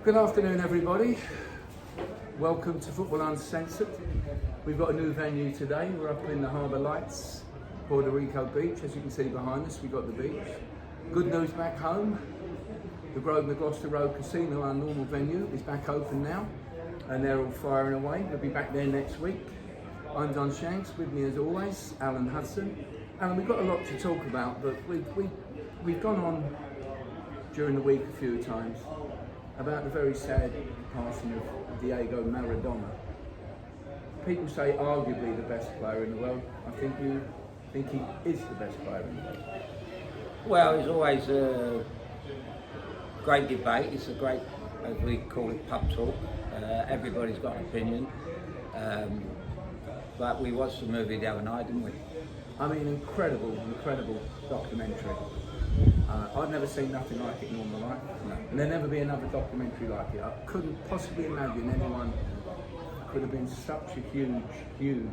Good afternoon, everybody. Welcome to Football Uncensored. We've got a new venue today. We're up in the Harbour Lights, Puerto Rico Beach. As you can see behind us, we've got the beach. Good news back home. The Grosvenor Gloucester Road Casino, our normal venue, is back open now, and they're all firing away. We'll be back there next week. I'm Don Shanks, with me as always, Alan Hudson. Alan, we've got a lot to talk about, but we've gone on during the week a few times about the very sad passing of Diego Maradona. People say arguably the best player in the world. I think you think he is the best player in the world. Well, it's always a great debate. It's a great, as we call it, pub talk. Everybody's got an opinion. But we watched the movie the other night, didn't we? I mean, incredible documentary. I've never seen nothing like it in all my life. No. And there'll never be another documentary like it. I couldn't possibly imagine anyone could have been such a huge,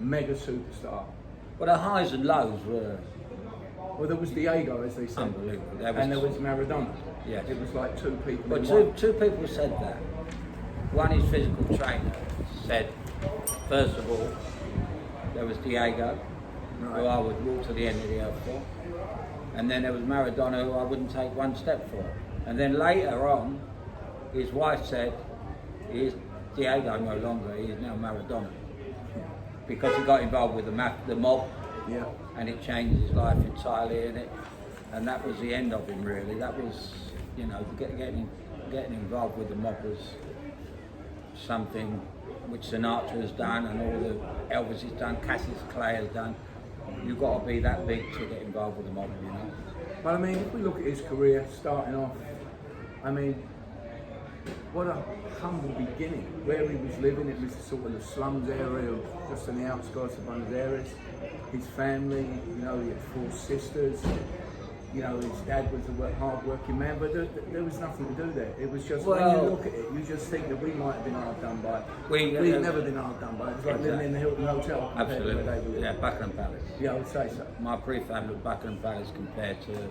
mega superstar. Well, the highs and lows were Well, there was Diego, as they said. unbelievable. And there was Maradona. Yes. It was like two people Well, in one. two people said that. One, his physical trainer, said, first of all, there was Diego, who I would walk to the end of the earth for. And then there was Maradona, who I wouldn't take one step for. And then later on, his wife said, he is Diego no longer, he is now Maradona. Because he got involved with the mob, Yeah. and it changed his life entirely, and that was the end of him, really. That was, you know, getting involved with the mob was something which Sinatra has done, and all the Elvis has done, Cassius Clay has done. You've got to be that big to get involved with the mob, you know. But I mean, if we look at his career starting off, I mean, what a humble beginning. Where he was living, it was sort of the slums area, just on the outskirts of Buenos Aires. His family, you know, he had 4 sisters. You know, his dad was a hard-working man, but there was nothing to do there. It was just, when you look at it, you just think that we might have been hard done by. We've never been hard done by. It was like living in the Hilton Hotel. Absolutely. Yeah, Buckingham Palace. Yeah, I would say so. My pre-fam was Buckingham Palace compared to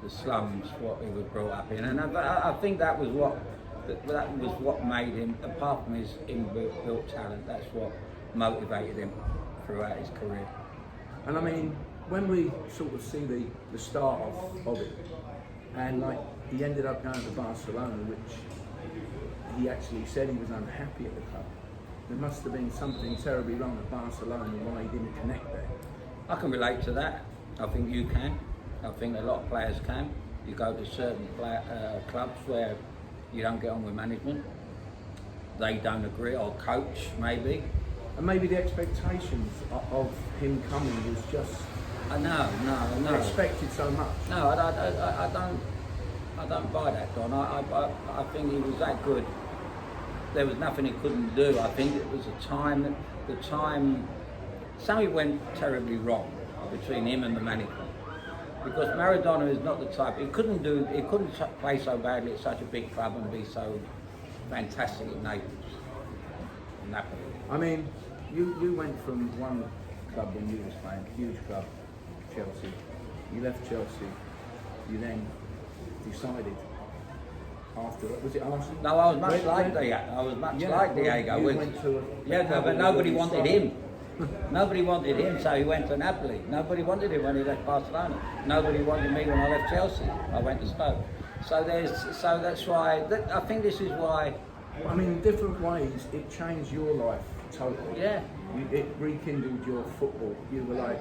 the slums, what he was brought up in, and I think that was what made him, apart from his inbuilt talent, that's what motivated him throughout his career. And I mean, when we sort of see the start of it, and like he ended up going to Barcelona, which he actually said he was unhappy at the club. There must have been something terribly wrong at Barcelona why he didn't connect there. I can relate to that. I think you can. I think a lot of players can. You go to certain clubs where you don't get on with management. They don't agree, or coach maybe. And maybe the expectations of him coming was just No. expected so much. No, I don't buy that, Don. I think he was that good. There was nothing he couldn't do. I think it was the time, something went terribly wrong between him and the management. Because Maradona is not the type, he couldn't play so badly at such a big club and be so fantastic at Naples. Napoli. I mean, you went from one club when you was playing, huge club, Chelsea. You left Chelsea. You then decided after, was it Arsenal? No, I was much like Diego. But nobody wanted him. Nobody wanted him, so he went to Napoli. Nobody wanted him when he left Barcelona. Nobody wanted me when I left Chelsea. I went to Stoke. So that's why. I think this is why. I mean, in different ways, it changed your life totally. Yeah. It rekindled your football. You were like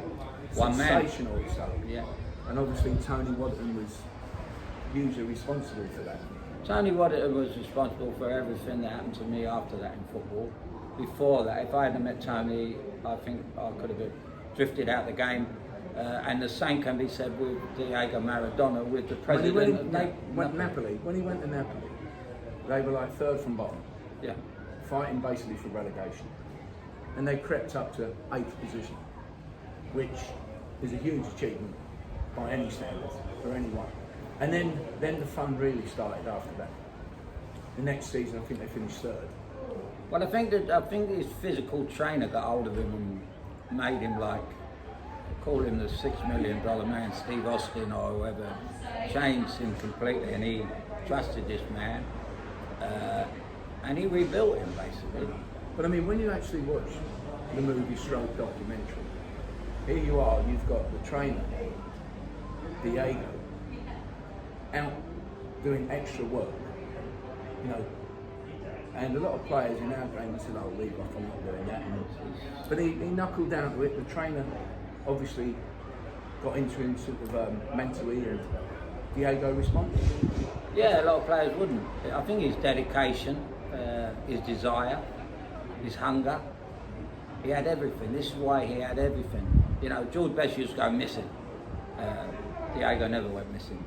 One man. sensational. So. Yeah. And obviously Tony Waddington was hugely responsible for that. Tony Waddington was responsible for everything that happened to me after that in football. Before that, if I hadn't met Tony, I think I could have drifted out the game. And the same can be said with Diego Maradona, with the president of Napoli. When he went to Napoli, they were like third from bottom. Yeah. Fighting basically for relegation. And they crept up to 8th position, which is a huge achievement by any standards for anyone. And then the fun really started after that. The next season, I think they finished 3rd. Well, I think his physical trainer got hold of him and made him call him the $6 million man, Steve Austin or whoever, changed him completely, and he trusted this man. and he rebuilt him basically. But I mean, when you actually watch the movie stroke documentary, here you are, you've got the trainer, Diego, out doing extra work, you know, and a lot of players in our game said, oh, leave off, I'm not doing that. But he knuckled down to it. The trainer obviously got into him sort of mentally, and Diego responded. Yeah, a lot of players wouldn't. I think his dedication, his desire, his hunger, he had everything. This is why he had everything. You know, George Best used to go missing. Diego never went missing.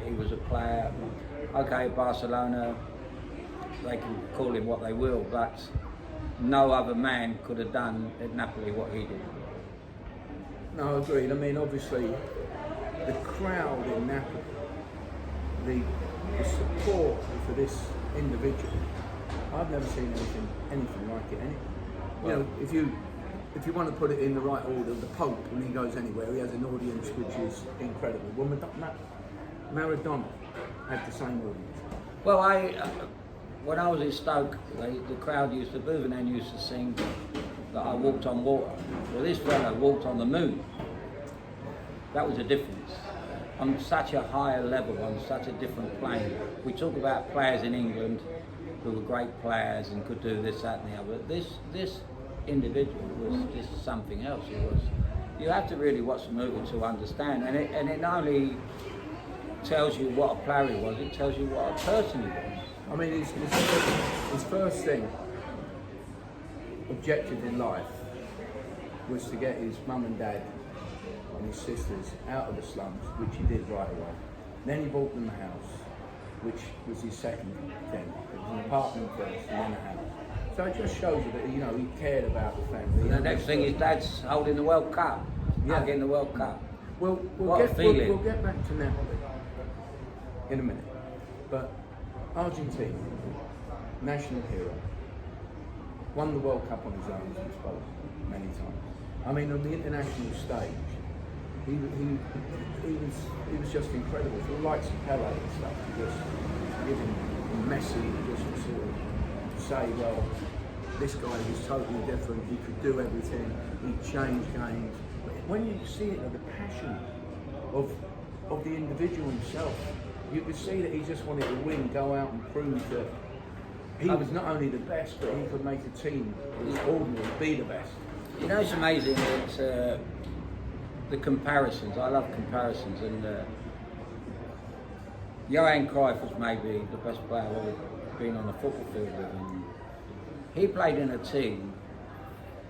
He was a player. Okay, Barcelona, they can call him what they will, but no other man could have done at Napoli what he did. No, agreed. I mean, obviously, the crowd in Napoli, the support for this individual, I've never seen anything like it. You know, if you want to put it in the right order, the Pope, when he goes anywhere, he has an audience which is incredible. Well, Maradona had the same audience. Well, when I was in Stoke, the crowd used to boo and then used to sing that I walked on water. Well, this fella walked on the moon. That was a difference. On such a higher level, on such a different plane. We talk about players in England who were great players and could do this, that and the other. This individual was just something else. It was. You have to really watch the movie to understand, and it not only tells you what a player he was, it tells you what a person he was. I mean, his first thing, objective in life, was to get his mum and dad and his sisters out of the slums, which he did right away. Then he bought them a house, which was his second thing. It was an apartment first and then a house. So it just shows you that, you know, he cared about the family. And the next thing his dad's holding the World Cup, hugging the World Cup. We'll get back to Napoli in a minute. But Argentina, national hero, won the World Cup on his own, as we spoke many times. I mean, on the international stage, he was just incredible. For the likes of Pele and stuff, just giving Messi just to sort of say, well, this guy was totally different. He could do everything. He changed games. But when you see it, the passion of the individual himself, you could see that he just wanted to win, go out and prove that he was not only the best, but he could make a team that was ordinary, be the best. You know, it's amazing that the comparisons. I love comparisons, and Johan Cruyff was maybe the best player I've ever been on the football field with. And he played in a team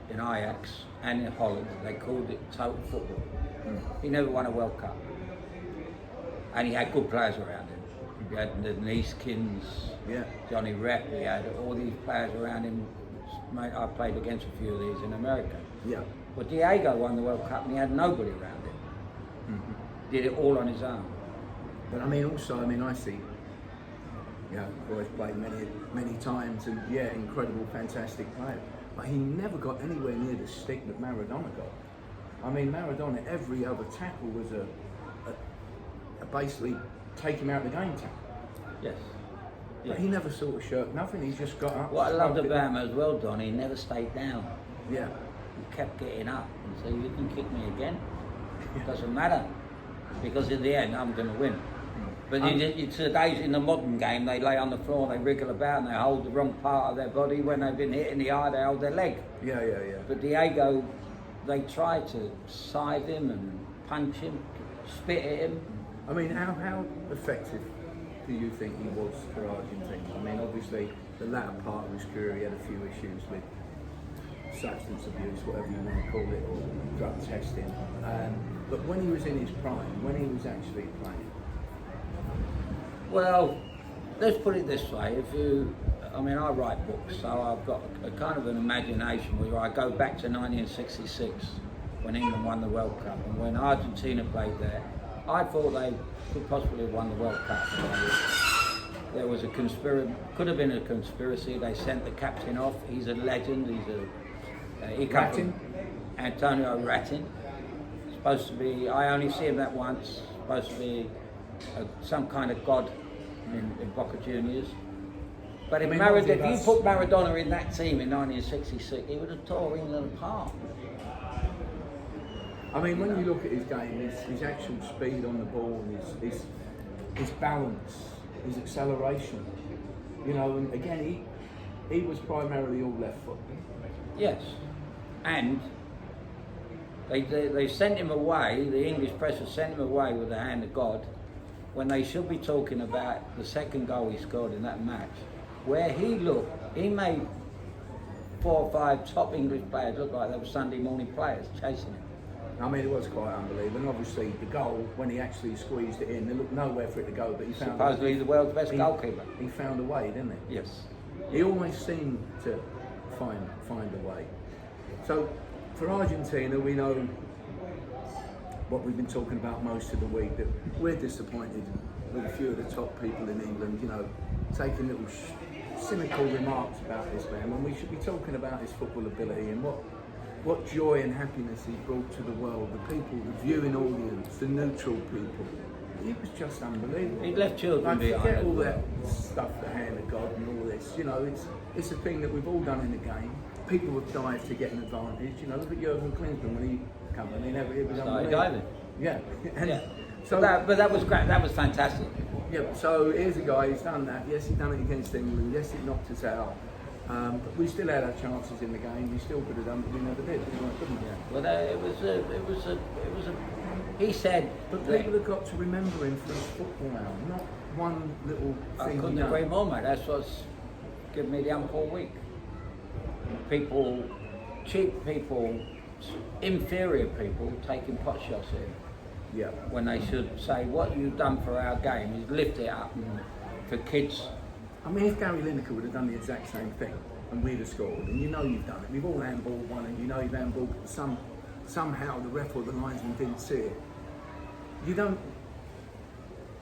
in Ajax and in Holland. They called it total football. He never won a World Cup, and he had good players around him. He had the Nieskins, Johnny Rep. He had all these players around him. Mate, I played against a few of these in America. Yeah. But Diego won the World Cup and he had nobody around him. Mm-hmm. Did it all on his own. But I mean, I see, you know, Roy's played many times, and incredible, fantastic player. But he never got anywhere near the stick that Maradona got. I mean, Maradona, every other tackle was a basically take him out of the game tackle. Yes. But he never sort of shirked nothing. He just got up. What I loved about him as well, Don, he never stayed down. Yeah. He kept getting up and said, "You can kick me again. It doesn't matter, because in the end, I'm going to win." But today's in the modern game, they lay on the floor, they wriggle about, and they hold the wrong part of their body. When they've been hit in the eye, they hold their leg. Yeah. But Diego, they tried to side him and punch him, spit at him. I mean, how effective do you think he was for Argentina? I mean, obviously, the latter part of his career, he had a few issues with substance abuse, whatever you want to call it, or drug testing. But when he was in his prime, when he was actually playing? Well, let's put it this way. I write books, so I've got a kind of an imagination where I go back to 1966, when England won the World Cup, and when Argentina played there, I thought they could possibly have won the World Cup. There was a conspiracy, could have been a conspiracy. They sent the captain off. He's a legend. Ratin? Antonio Ratin. Supposed to be, I only see him that once. Supposed to be some kind of god in Boca Juniors. But if, I mean, if obviously you that's- put Maradona in that team in 1966, he would have tore England apart. I mean, when you look at his game, his actual speed on the ball, his balance, his acceleration, you know, and again, he was primarily all left foot. Yes, and they sent him away. The English press has sent him away with the hand of God, when they should be talking about the second goal he scored in that match, where he made 4 or 5 top English players look like they were Sunday morning players chasing him. I mean, it was quite unbelievable. And obviously, the goal, when he actually squeezed it in, there looked nowhere for it to go, but he found Supposedly the world's best goalkeeper. He found a way, didn't he? Yes. He always seemed to find a way. So, for Argentina, we know what we've been talking about most of the week, that we're disappointed with a few of the top people in England, you know, taking little cynical remarks about this man, when we should be talking about his football ability and what joy and happiness he brought to the world, the people, the viewing audience, the neutral people. He was just unbelievable. He left children like, behind. forget all that stuff, the hand of God and all this. You know, it's a thing that we've all done in the game. People have died to get an advantage. You know, look at Jurgen Klinsmann when he come. I mean, it was Started unbelievable. diving. Yeah. And Yeah. so But that was great. That was fantastic. yeah. So here's a guy who's done that. Yes, he's done it against England. Yes, it knocked us out. But we still had our chances in the game. We still could have done, but we never did. We weren't good enough. Yeah. Well, it was a. He said. But people have got to remember him for his football now, not one little I thing. couldn't he done. agree more, mate. That's what's given me the unpoor week. People, cheap people, inferior people taking pot shots here, Yeah. when they should say what you've done for our game is lift it up for kids. I mean, if Gary Lineker would have done the exact same thing and we'd have scored, and you know you've done it, we've all handballed one, and you know you've handballed, somehow the ref or the linesman didn't see it. You don't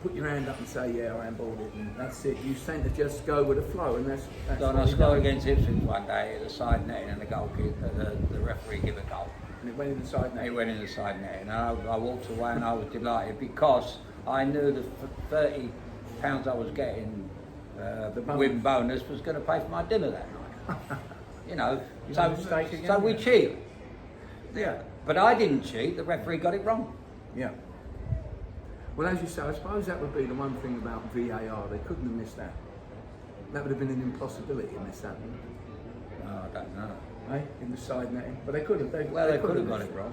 put your hand up and say, yeah, I handballed it, and that's it. You tend to just go with the flow, and that's So what I he scored done. against Ipswich one day at the side netting, and the goalkeeper, the referee gave a goal. And it went in the side net. He went in the side net, and I walked away and I was delighted because I knew the £30 I was getting with bonus was going to pay for my dinner that night. You know, You so, made a mistake again, so we yeah. cheated. Yeah. But I didn't cheat, the referee got it wrong. Yeah. Well, as you say, I suppose that would be the one thing about VAR. They couldn't have missed that. That would have been an impossibility to miss that. No, I don't know. Eh? In the side netting. But they could have. They Could have got it wrong.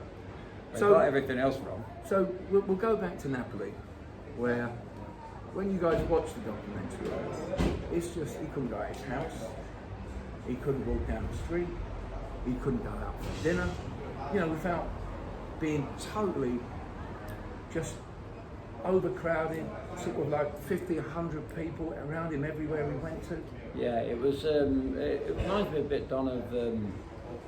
They So- got everything else wrong. So we'll go back to Napoli, where when you guys watch the documentary, it's just he couldn't go out his house, he couldn't walk down the street, he couldn't go out for dinner, you know, without being totally just overcrowded, sort of like 50, 100 people around him everywhere we went to. Yeah, it was. It reminds me a bit, Don, of.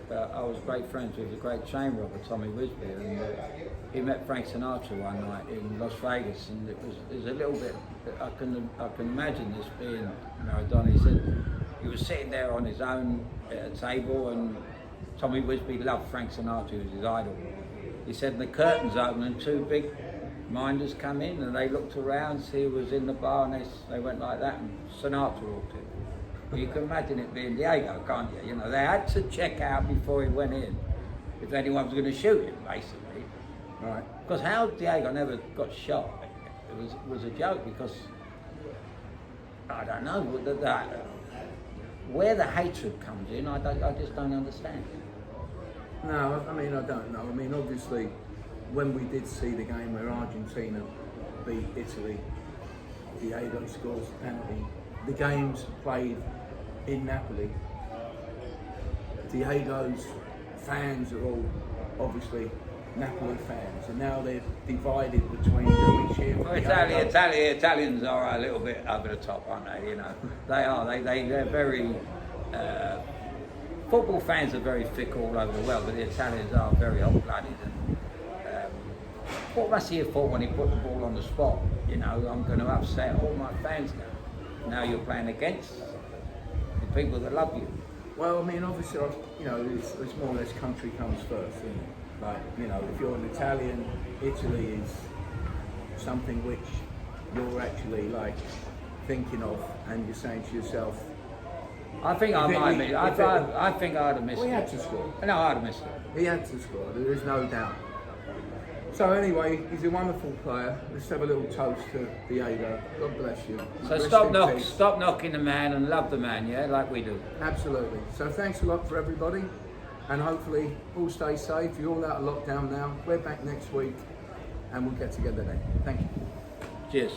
I was great friends with the great chain robber Tommy Wisby, and he met Frank Sinatra one night in Las Vegas, and it was a little bit. I can imagine this being Maradona. He said he was sitting there on his own at a table, and Tommy Wisby loved Frank Sinatra, who was his idol. He said the curtains opened and 2 big minders come in, and they looked around, see who was in the bar, and they went like that, and Sinatra walked in. You can imagine it being Diego, can't you? You know, they had to check out before he went in if anyone was going to shoot him, basically. Right. Because how Diego never got shot, it was a joke, because I don't know where the hatred comes in. I just don't understand. No, I mean, I don't know. I mean, obviously, when we did see the game where Argentina beat Italy, Diego scores a penalty. The games played in Napoli. Diego's fans are all obviously Napoli fans, and now they're divided between do we cheer for Well, Diego? Italians are a little bit over the top, aren't they? You know, they are. They're very. Football fans are very fickle all over the world, but the Italians are very hot-blooded. And what must he have thought when he put the ball on the spot? You know, I'm going to upset all my fans now. Now you're playing against the people that love you. Well, I mean, obviously, you know, it's more or less country comes first, isn't it? Like, you know, if you're an Italian, Italy is something which you're actually like thinking of, and you're saying to yourself, I think I think might we- have if missed. it- I think I'd have missed well, he it. had to score. No, I'd have missed it. He had to score, there is no doubt. So anyway, he's a wonderful player. Let's have a little toast to Diego. God bless you. So Rest stop in peace. knocking the man and love the man, yeah, like we do. Absolutely. So thanks a lot for everybody, and hopefully all stay safe. You're all out of lockdown now. We're back next week, and we'll get together then. Thank you. Cheers.